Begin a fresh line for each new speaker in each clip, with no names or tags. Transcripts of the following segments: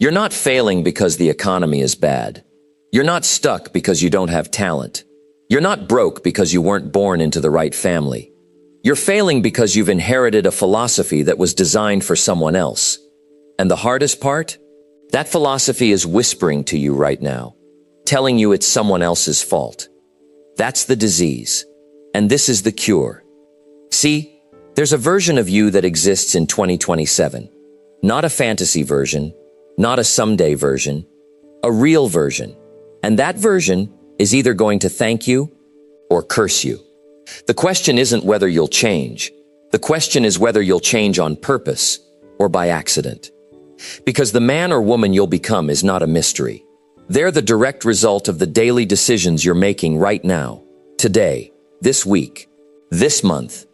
You're not failing because the economy is bad. You're not stuck because you don't have talent. You're not broke because you weren't born into the right family. You're failing because you've inherited a philosophy that was designed for someone else. And the hardest part? That philosophy is whispering to you right now, telling you it's someone else's fault. That's the disease. And this is the cure. See, there's a version of you that exists in 2027. Not a fantasy version, not a someday version, a real version. And that version is either going to thank you or curse you. The question isn't whether you'll change. The question is whether you'll change on purpose or by accident. Because the man or woman you'll become is not a mystery. They're the direct result of the daily decisions you're making right now, today, this week, this month.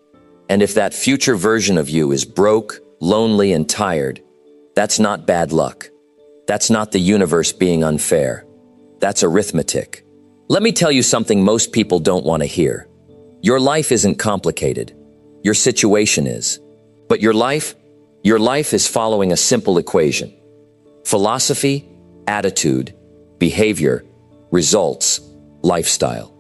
And if that future version of you is broke, lonely, and tired, that's not bad luck. That's not the universe being unfair. That's arithmetic. Let me tell you something most people don't want to hear. Your life isn't complicated. Your situation is. But your life is following a simple equation. Philosophy, attitude, behavior, results, lifestyle.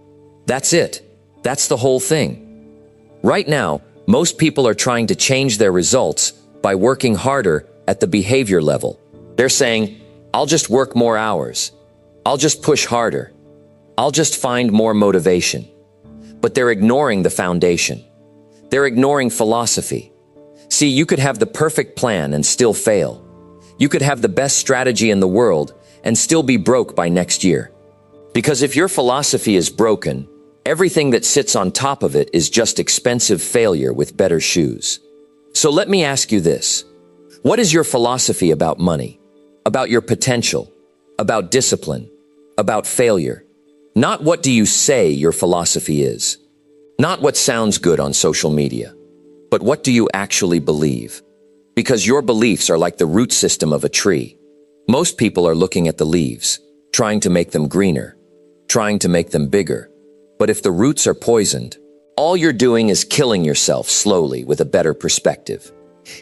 That's it. That's the whole thing. Right now, most people are trying to change their results by working harder at the behavior level. They're saying, I'll just work more hours. I'll just push harder. I'll just find more motivation. But they're ignoring the foundation. They're ignoring philosophy. See, you could have the perfect plan and still fail. You could have the best strategy in the world and still be broke by next year. Because if your philosophy is broken, everything that sits on top of it is just expensive failure with better shoes. So let me ask you this. What is your philosophy about money? About your potential? About discipline? About failure? Not what do you say your philosophy is. Not what sounds good on social media. But what do you actually believe? Because your beliefs are like the root system of a tree. Most people are looking at the leaves, trying to make them greener, trying to make them bigger. But if the roots are poisoned, all you're doing is killing yourself slowly with a better perspective.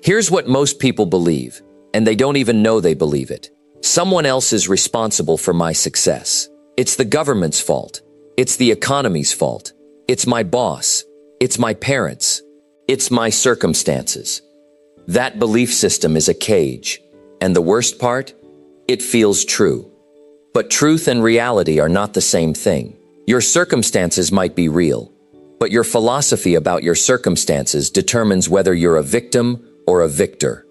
Here's what most people believe, and they don't even know they believe it. Someone else is responsible for my success. It's the government's fault. It's the economy's fault. It's my boss. It's my parents. It's my circumstances. That belief system is a cage. And the worst part? It feels true. But truth and reality are not the same thing. Your circumstances might be real, but your philosophy about your circumstances determines whether you're a victim or a victor.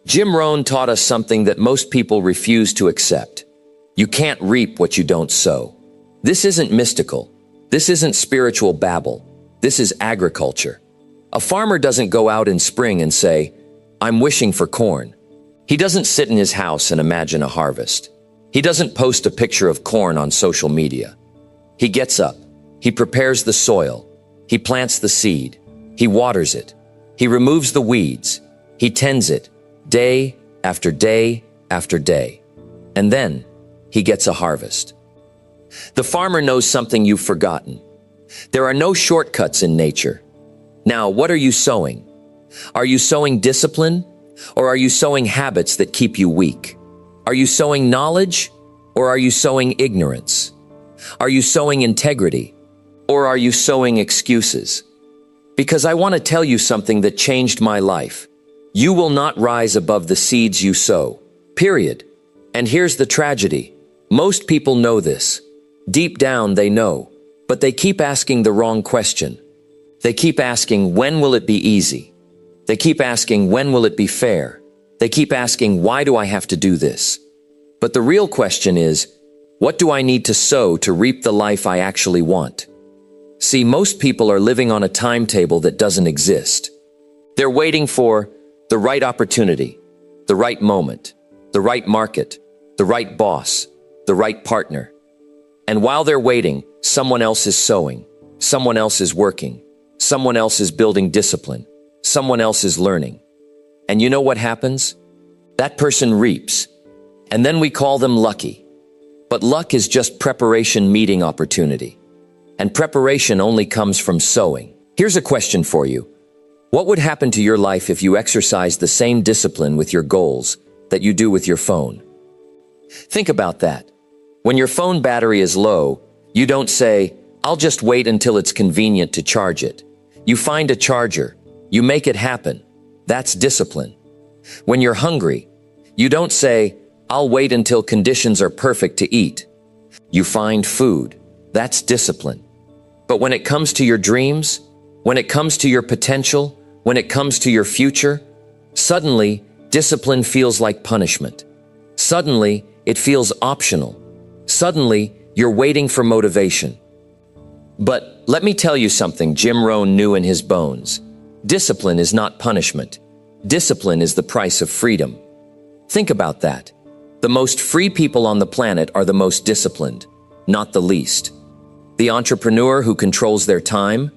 Jim Rohn taught us something that most people refuse to accept. You can't reap what you don't sow. This isn't mystical. This isn't spiritual babble. This is agriculture. A farmer doesn't go out in spring and say, I'm wishing for corn. He doesn't sit in his house and imagine a harvest. He doesn't post a picture of corn on social media. He gets up. He prepares the soil. He plants the seed. He waters it. He removes the weeds. He tends it day after day after day. And then he gets a harvest. The farmer knows something you've forgotten. There are no shortcuts in nature. Now, what are you sowing? Are you sowing discipline, or are you sowing habits that keep you weak? Are you sowing knowledge, or are you sowing ignorance? Are you sowing integrity, or are you sowing excuses? Because I want to tell you something that changed my life. You will not rise above the seeds you sow, period. And here's the tragedy. Most people know this. Deep down they know, but they keep asking the wrong question. They keep asking, when will it be easy? They keep asking, when will it be fair? They keep asking, why do I have to do this? But the real question is, what do I need to sow to reap the life I actually want? See, most people are living on a timetable that doesn't exist. They're waiting for the right opportunity, the right moment, the right market, the right boss, the right partner. And while they're waiting, someone else is sowing, someone else is working, someone else is building discipline, someone else is learning. And you know what happens? That person reaps, and then we call them lucky. But luck is just preparation meeting opportunity. And preparation only comes from sowing. Here's a question for you. What would happen to your life if you exercised the same discipline with your goals that you do with your phone. Think about that. When your phone battery is low, you don't say, "I'll just wait until it's convenient to charge it." You find a charger. You make it happen. That's discipline. When you're hungry, you don't say, "I'll wait until conditions are perfect to eat." You find food. That's discipline. But when it comes to your dreams, when it comes to your potential, when it comes to your future, suddenly, discipline feels like punishment. Suddenly, it feels optional. Suddenly, you're waiting for motivation. But let me tell you something Jim Rohn knew in his bones. Discipline is not punishment. Discipline is the price of freedom. Think about that. The most free people on the planet are the most disciplined, not the least. The entrepreneur who controls their time,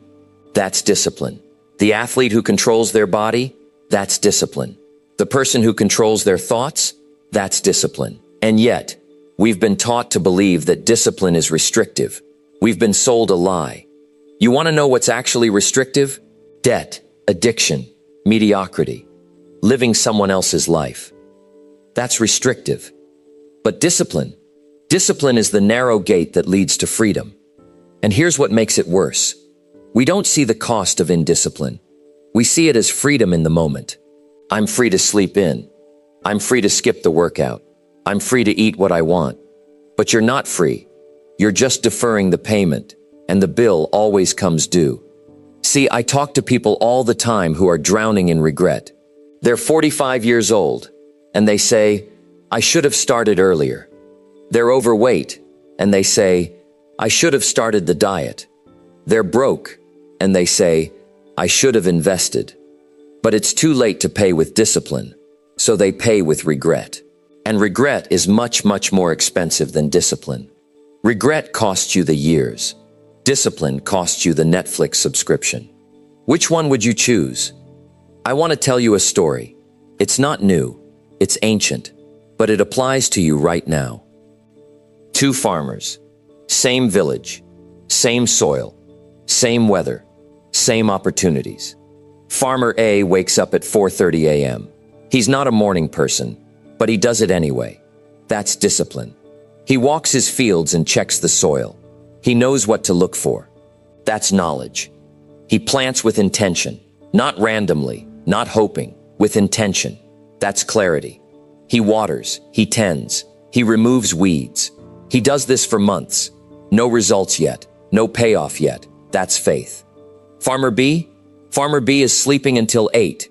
that's discipline. The athlete who controls their body, that's discipline. The person who controls their thoughts, that's discipline. And yet, we've been taught to believe that discipline is restrictive. We've been sold a lie. You want to know what's actually restrictive? Debt, addiction, mediocrity, living someone else's life. That's restrictive. But discipline is the narrow gate that leads to freedom. And here's what makes it worse. We don't see the cost of indiscipline. We see it as freedom in the moment. I'm free to sleep in. I'm free to skip the workout. I'm free to eat what I want. But you're not free. You're just deferring the payment, and the bill always comes due. See, I talk to people all the time who are drowning in regret. They're 45 years old, and they say, "I should have started earlier." They're overweight, and they say, "I should have started the diet." They're broke, and they say, "I should have invested." But it's too late to pay with discipline, so they pay with regret. And regret is much, much more expensive than discipline. Regret costs you the years. Discipline costs you the Netflix subscription. Which one would you choose? I want to tell you a story. It's not new, it's ancient, but it applies to you right now. Two farmers, same village, same soil, same weather, same opportunities. Farmer A wakes up at 4:30 a.m. He's not a morning person, but he does it anyway. That's discipline. He walks his fields and checks the soil. He knows what to look for. That's knowledge. He plants with intention, not randomly, not hoping, with intention. That's clarity. He waters, he tends, he removes weeds. He does this for months. No results yet, no payoff yet. That's faith. Farmer B? Farmer B is sleeping until 8.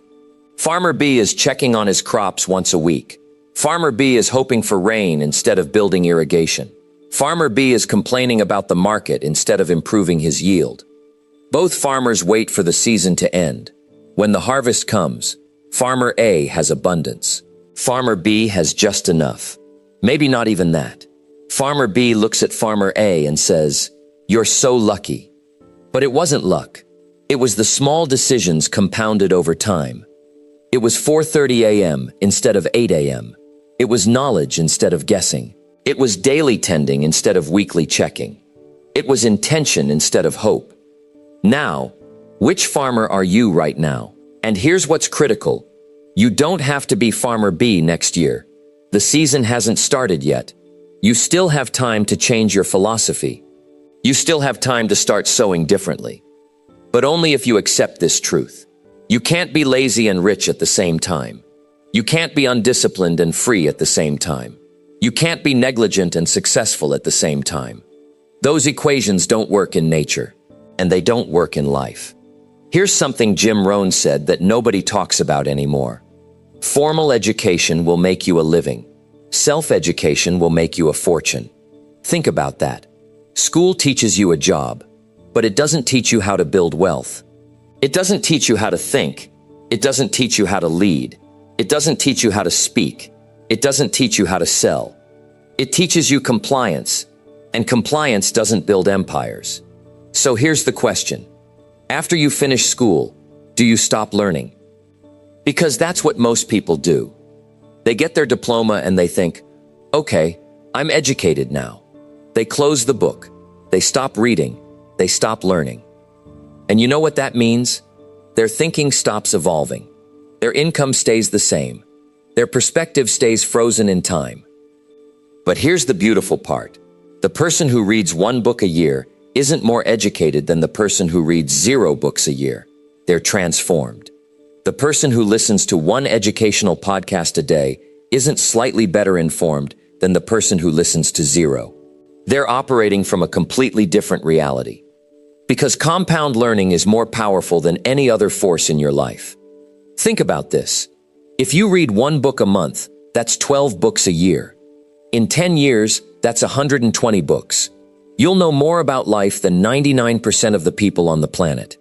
Farmer B is checking on his crops once a week. Farmer B is hoping for rain instead of building irrigation. Farmer B is complaining about the market instead of improving his yield. Both farmers wait for the season to end. When the harvest comes, Farmer A has abundance. Farmer B has just enough. Maybe not even that. Farmer B looks at Farmer A and says, "You're so lucky." But it wasn't luck. It was the small decisions compounded over time. It was 4:30 a.m. instead of 8 a.m. It was knowledge instead of guessing. It was daily tending instead of weekly checking. It was intention instead of hope. Now, which farmer are you right now? And here's what's critical. You don't have to be Farmer B next year. The season hasn't started yet. You still have time to change your philosophy. You still have time to start sowing differently. But only if you accept this truth. You can't be lazy and rich at the same time. You can't be undisciplined and free at the same time. You can't be negligent and successful at the same time. Those equations don't work in nature, and they don't work in life. Here's something Jim Rohn said that nobody talks about anymore. Formal education will make you a living. Self-education will make you a fortune. Think about that. School teaches you a job, but it doesn't teach you how to build wealth. It doesn't teach you how to think. It doesn't teach you how to lead. It doesn't teach you how to speak. It doesn't teach you how to sell. It teaches you compliance, and compliance doesn't build empires. So here's the question. After you finish school, do you stop learning? Because that's what most people do. They get their diploma and they think, okay, I'm educated now. They close the book. They stop reading. They stop learning. And you know what that means? Their thinking stops evolving. Their income stays the same. Their perspective stays frozen in time. But here's the beautiful part. The person who reads 1 book a year isn't more educated than the person who reads 0 books a year. They're transformed. The person who listens to 1 educational podcast a day isn't slightly better informed than the person who listens to 0. They're operating from a completely different reality. Because compound learning is more powerful than any other force in your life. Think about this. If you read 1 book a month, that's 12 books a year. In 10 years, that's 120 books. You'll know more about life than 99% of the people on the planet.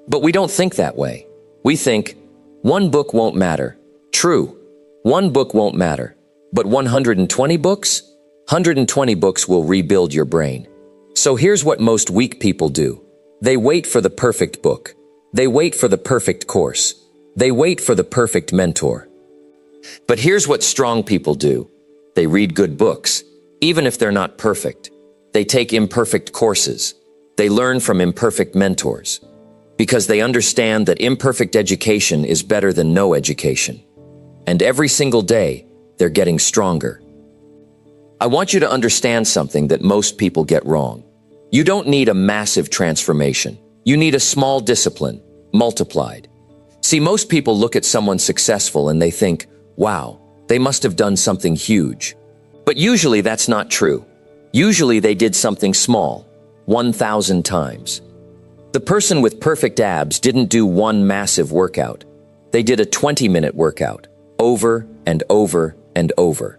But we don't think that way. We think, 1 book won't matter. True, 1 book won't matter. But 120 books? 120 books will rebuild your brain. So here's what most weak people do. They wait for the perfect book. They wait for the perfect course. They wait for the perfect mentor. But here's what strong people do. They read good books, even if they're not perfect. They take imperfect courses. They learn from imperfect mentors. Because they understand that imperfect education is better than no education. And every single day, they're getting stronger. I want you to understand something that most people get wrong. You don't need a massive transformation. You need a small discipline, multiplied. See, most people look at someone successful and they think, wow, they must have done something huge. But usually that's not true. Usually they did something small, 1,000 times. The person with perfect abs didn't do 1 massive workout. They did a 20-minute workout, over and over and over.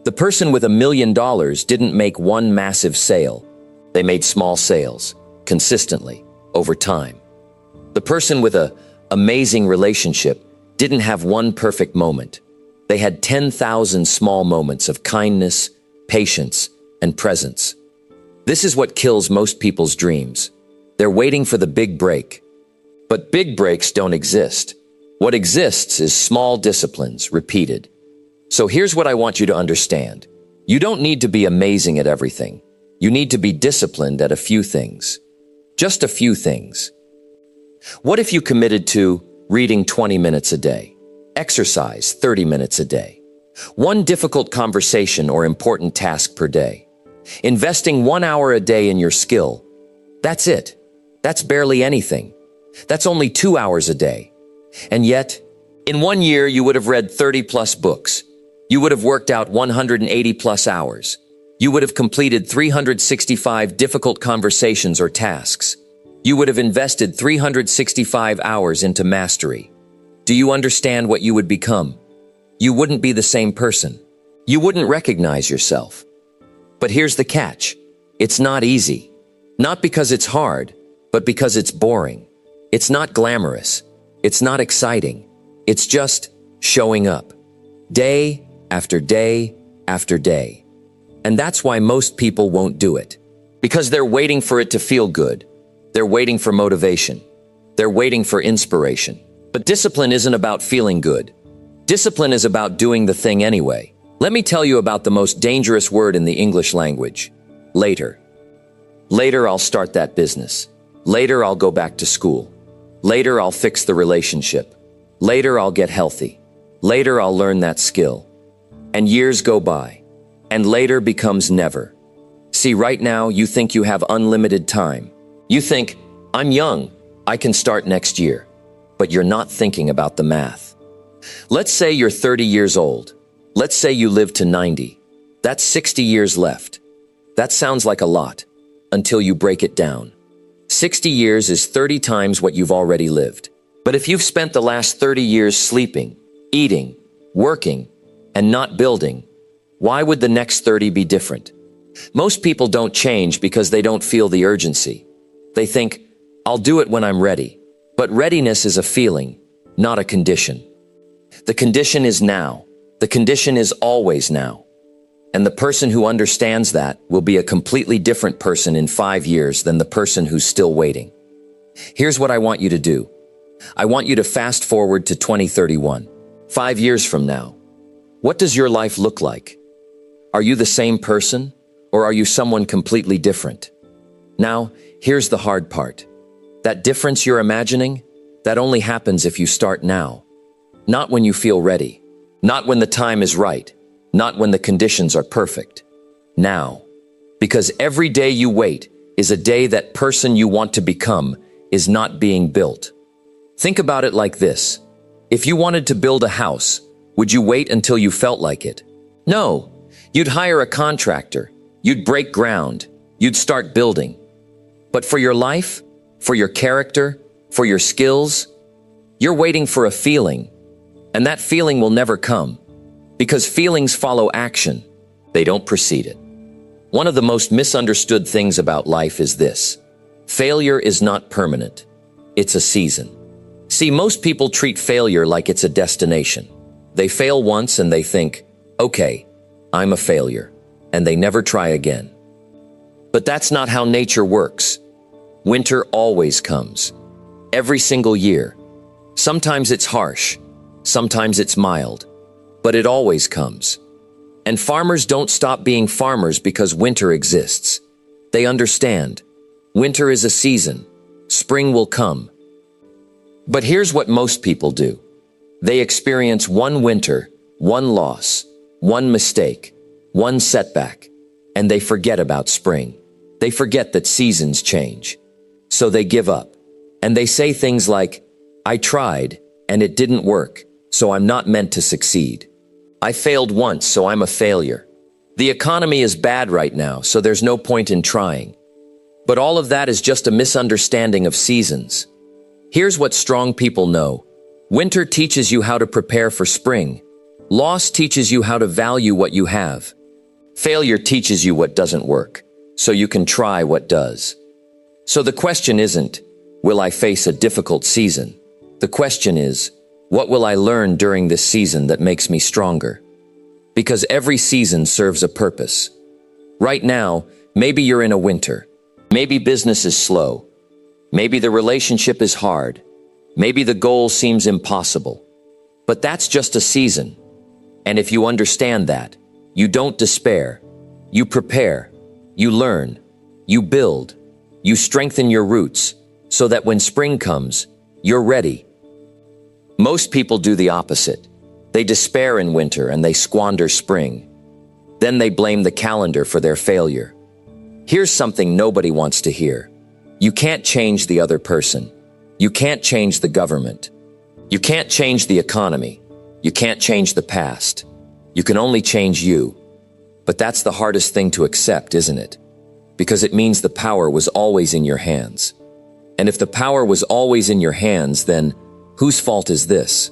The person with $1 million didn't make 1 massive sale. They made small sales, consistently, over time. The person with an amazing relationship didn't have 1 perfect moment. They had 10,000 small moments of kindness, patience, and presence. This is what kills most people's dreams. They're waiting for the big break. But big breaks don't exist. What exists is small disciplines, repeated. So here's what I want you to understand. You don't need to be amazing at everything. You need to be disciplined at a few things. Just a few things. What if you committed to reading 20 minutes a day? Exercise 30 minutes a day. 1 difficult conversation or important task per day. Investing 1 hour a day in your skill. That's it. That's barely anything. That's only 2 hours a day. And yet, in 1 year, you would have read 30 plus books. You would have worked out 180 plus hours. You would have completed 365 difficult conversations or tasks. You would have invested 365 hours into mastery. Do you understand what you would become? You wouldn't be the same person. You wouldn't recognize yourself. But here's the catch. It's not easy. Not because it's hard, but because it's boring. It's not glamorous. It's not exciting. It's just showing up. Day after day after day. And that's why most people won't do it. Because they're waiting for it to feel good. They're waiting for motivation. They're waiting for inspiration. But discipline isn't about feeling good. Discipline is about doing the thing anyway. Let me tell you about the most dangerous word in the English language. Later. Later, I'll start that business. Later, I'll go back to school. Later, I'll fix the relationship. Later, I'll get healthy. Later, I'll learn that skill. And years go by. And later becomes never. See, right now, you think you have unlimited time. You think, I'm young. I can start next year. But you're not thinking about the math. Let's say you're 30 years old. Let's say you live to 90. That's 60 years left. That sounds like a lot, until you break it down. 60 years is 30 times what you've already lived. But if you've spent the last 30 years sleeping, eating, working, and not building, why would the next 30 be different? Most people don't change because they don't feel the urgency. They think, I'll do it when I'm ready. But readiness is a feeling, not a condition. The condition is now. The condition is always now. And the person who understands that will be a completely different person in 5 years than the person who's still waiting. Here's what I want you to do. I want you to fast forward to 2031, 5 years from now. What does your life look like? Are you the same person, or are you someone completely different? Now, here's the hard part. That difference you're imagining, that only happens if you start now. Not when you feel ready, Not when the time is right. Not when the conditions are perfect. Now. Because every day you wait is a day that person you want to become is not being built. Think about it like this. If you wanted to build a house, would you wait until you felt like it? No. You'd hire a contractor. You'd break ground. You'd start building. But for your life, for your character, for your skills, you're waiting for a feeling. And that feeling will never come. Because feelings follow action. They don't precede it. One of the most misunderstood things about life is this. Failure is not permanent. It's a season. See, most people treat failure like it's a destination. They fail once and they think, okay, I'm a failure, and they never try again. But that's not how nature works. Winter always comes. Every single year. Sometimes it's harsh. Sometimes it's mild. But it always comes. And farmers don't stop being farmers because winter exists. They understand. Winter is a season. Spring will come. But here's what most people do. They experience one winter, one loss, one mistake, one setback, and they forget about spring. They forget that seasons change. So they give up. And they say things like, I tried, and it didn't work, so I'm not meant to succeed. I failed once, so I'm a failure. The economy is bad right now, so there's no point in trying. But all of that is just a misunderstanding of seasons. Here's what strong people know. Winter teaches you how to prepare for spring. Loss teaches you how to value what you have. Failure teaches you what doesn't work, so you can try what does. So the question isn't, will I face a difficult season? The question is, what will I learn during this season that makes me stronger? Because every season serves a purpose. Right now, maybe you're in a winter. Maybe business is slow. Maybe the relationship is hard. Maybe the goal seems impossible. But that's just a season. And if you understand that, you don't despair. You prepare. You learn. You build. You strengthen your roots so that when spring comes, you're ready. Most people do the opposite. They despair in winter and they squander spring. Then they blame the calendar for their failure. Here's something nobody wants to hear. You can't change the other person. You can't change the government. You can't change the economy. You can't change the past. You can only change you. But that's the hardest thing to accept, isn't it? Because it means the power was always in your hands. And if the power was always in your hands, then whose fault is this?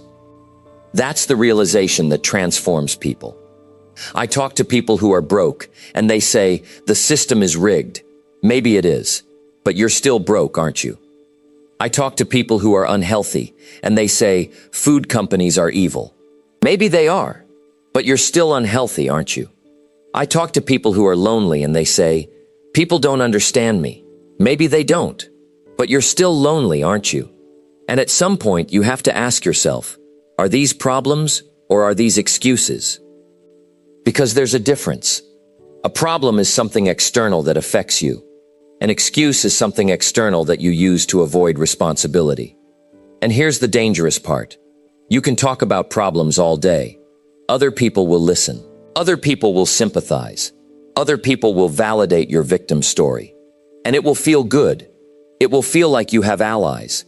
That's the realization that transforms people. I talk to people who are broke, and they say, the system is rigged. Maybe it is, but you're still broke, aren't you? I talk to people who are unhealthy, and they say, food companies are evil. Maybe they are, but you're still unhealthy, aren't you? I talk to people who are lonely, and they say, people don't understand me. Maybe they don't, but you're still lonely, aren't you? And at some point, you have to ask yourself, are these problems or are these excuses? Because there's a difference. A problem is something external that affects you. An excuse is something external that you use to avoid responsibility. And here's the dangerous part. You can talk about problems all day. Other people will listen. Other people will sympathize. Other people will validate your victim story. And it will feel good. It will feel like you have allies.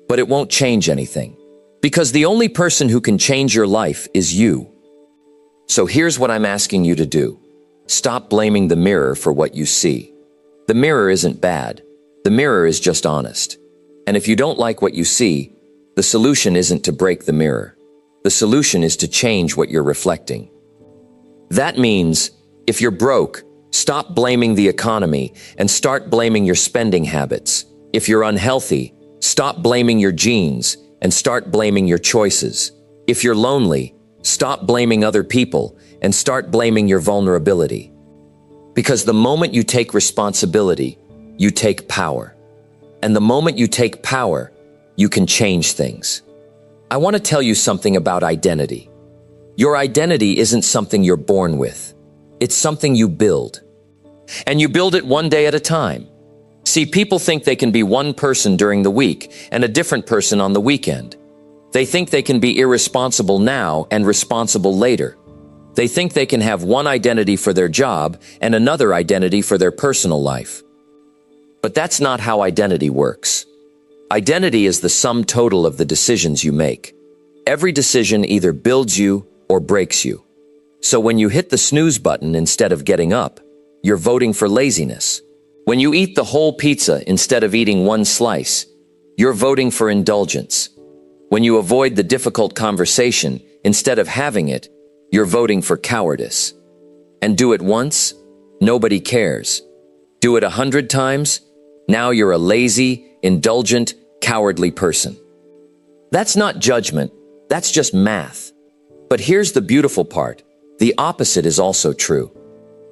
But it won't change anything. Because the only person who can change your life is you. So here's what I'm asking you to do. Stop blaming the mirror for what you see. The mirror isn't bad. The mirror is just honest. And if you don't like what you see, the solution isn't to break the mirror. The solution is to change what you're reflecting. That means, if you're broke, stop blaming the economy and start blaming your spending habits. If you're unhealthy, stop blaming your genes and start blaming your choices. If you're lonely, stop blaming other people and start blaming your vulnerability. Because the moment you take responsibility, you take power. And the moment you take power, you can change things. I want to tell you something about identity. Your identity isn't something you're born with. It's something you build. And you build it one day at a time. See, people think they can be one person during the week and a different person on the weekend. They think they can be irresponsible now and responsible later. They think they can have one identity for their job and another identity for their personal life. But that's not how identity works. Identity is the sum total of the decisions you make. Every decision either builds you or breaks you. So when you hit the snooze button instead of getting up, you're voting for laziness. When you eat the whole pizza instead of eating one slice, you're voting for indulgence. When you avoid the difficult conversation instead of having it, you're voting for cowardice. And do it once, nobody cares. Do it 100 times, now you're a lazy, indulgent, cowardly person. That's not judgment, that's just math. But here's the beautiful part. The opposite is also true.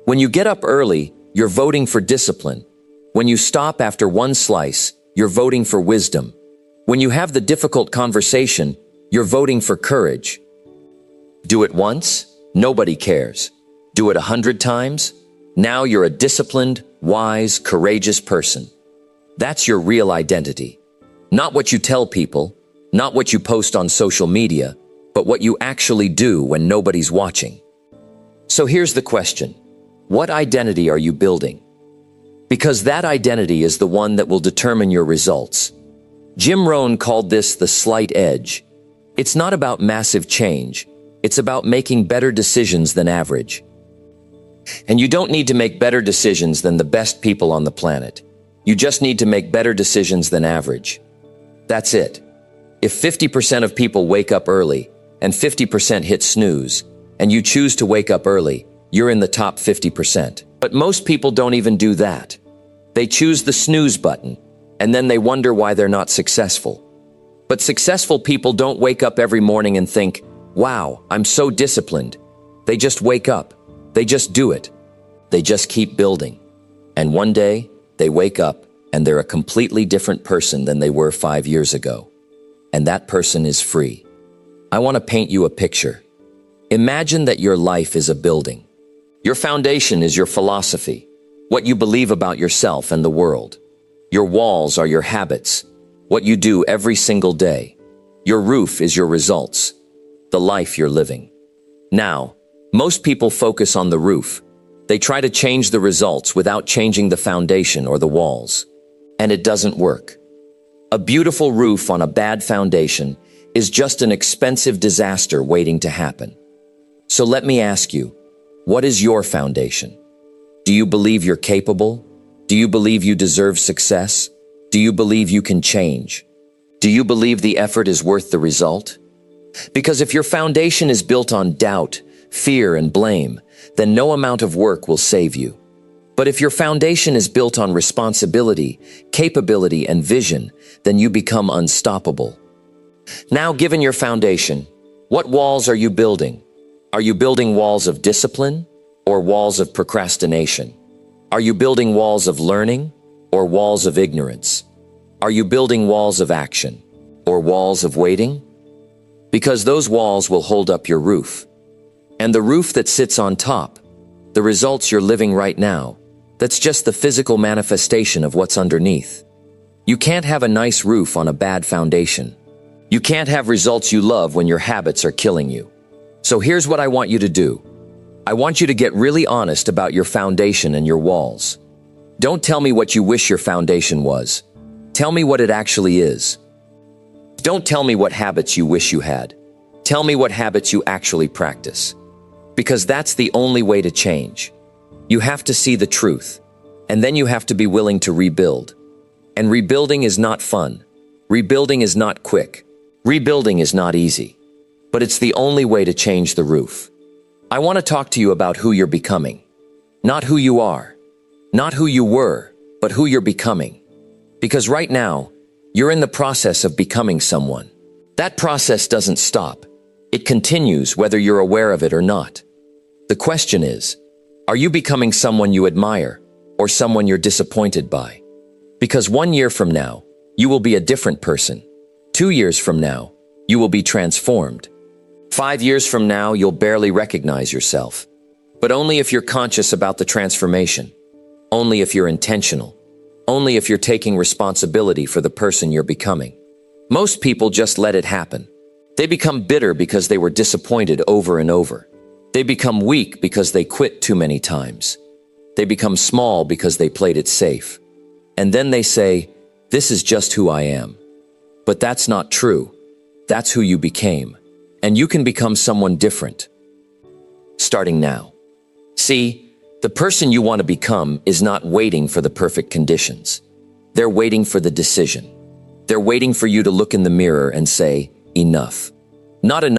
When you get up early, you're voting for discipline. When you stop after one slice, you're voting for wisdom. When you have the difficult conversation, you're voting for courage. Do it once, nobody cares. Do it 100 times, now you're a disciplined, wise, courageous person. That's your real identity. Not what you tell people, not what you post on social media, but what you actually do when nobody's watching. So here's the question. What identity are you building? Because that identity is the one that will determine your results. Jim Rohn called this the slight edge. It's not about massive change. It's about making better decisions than average. And you don't need to make better decisions than the best people on the planet. You just need to make better decisions than average. That's it. If 50% of people wake up early and 50% hit snooze, and you choose to wake up early, you're in the top 50%. But most people don't even do that. They choose the snooze button, and then they wonder why they're not successful. But successful people don't wake up every morning and think, wow, I'm so disciplined. They just wake up. They just do it. They just keep building. And one day, they wake up and they're a completely different person than they were 5 years ago. And that person is free. I want to paint you a picture. Imagine that your life is a building. Your foundation is your philosophy, what you believe about yourself and the world. Your walls are your habits, what you do every single day. Your roof is your results, the life you're living. Now, most people focus on the roof. They try to change the results without changing the foundation or the walls. And it doesn't work. A beautiful roof on a bad foundation is just an expensive disaster waiting to happen. So let me ask you, what is your foundation? Do you believe you're capable? Do you believe you deserve success? Do you believe you can change? Do you believe the effort is worth the result? Because if your foundation is built on doubt, fear, and blame, then no amount of work will save you. But if your foundation is built on responsibility, capability, and vision, then you become unstoppable. Now, given your foundation, what walls are you building? Are you building walls of discipline or walls of procrastination? Are you building walls of learning or walls of ignorance? Are you building walls of action or walls of waiting? Because those walls will hold up your roof. And the roof that sits on top, the results you're living right now, that's just the physical manifestation of what's underneath. You can't have a nice roof on a bad foundation. You can't have results you love when your habits are killing you. So here's what I want you to do. I want you to get really honest about your foundation and your walls. Don't tell me what you wish your foundation was. Tell me what it actually is. Don't tell me what habits you wish you had. Tell me what habits you actually practice. Because that's the only way to change. You have to see the truth, and then you have to be willing to rebuild. And rebuilding is not fun. Rebuilding is not quick. Rebuilding is not easy. But it's the only way to change the roof. I want to talk to you about who you're becoming. Not who you are. Not who you were, but who you're becoming. Because right now, you're in the process of becoming someone. That process doesn't stop. It continues whether you're aware of it or not. The question is, are you becoming someone you admire or someone you're disappointed by? Because 1 year from now, you will be a different person. 2 years from now, you will be transformed. 5 years from now, you'll barely recognize yourself. But only if you're conscious about the transformation. Only if you're intentional. Only if you're taking responsibility for the person you're becoming. Most people just let it happen. They become bitter because they were disappointed over and over. They become weak because they quit too many times. They become small because they played it safe. And then they say, "This is just who I am." But that's not true. That's who you became. And you can become someone different. Starting now. See, the person you want to become is not waiting for the perfect conditions. They're waiting for the decision. They're waiting for you to look in the mirror and say, "Enough." Not enough.